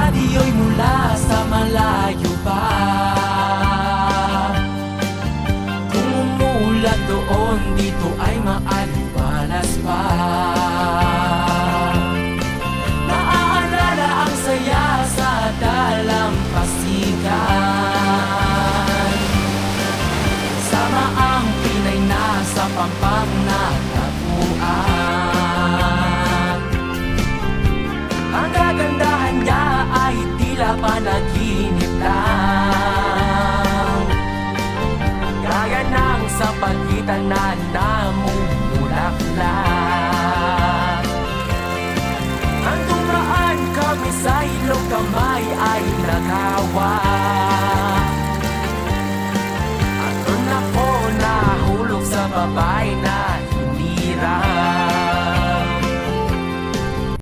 radyo'y mula sa malayo pa. Kung umulan doon, dito ay maaliwalas pa. Naaalala ang saya sa dalampasigan. Sama ang Pinay na sa pampang natagpuan. Ang kagandahan niya ay tila panaginip lang, gaya ng sa pagitan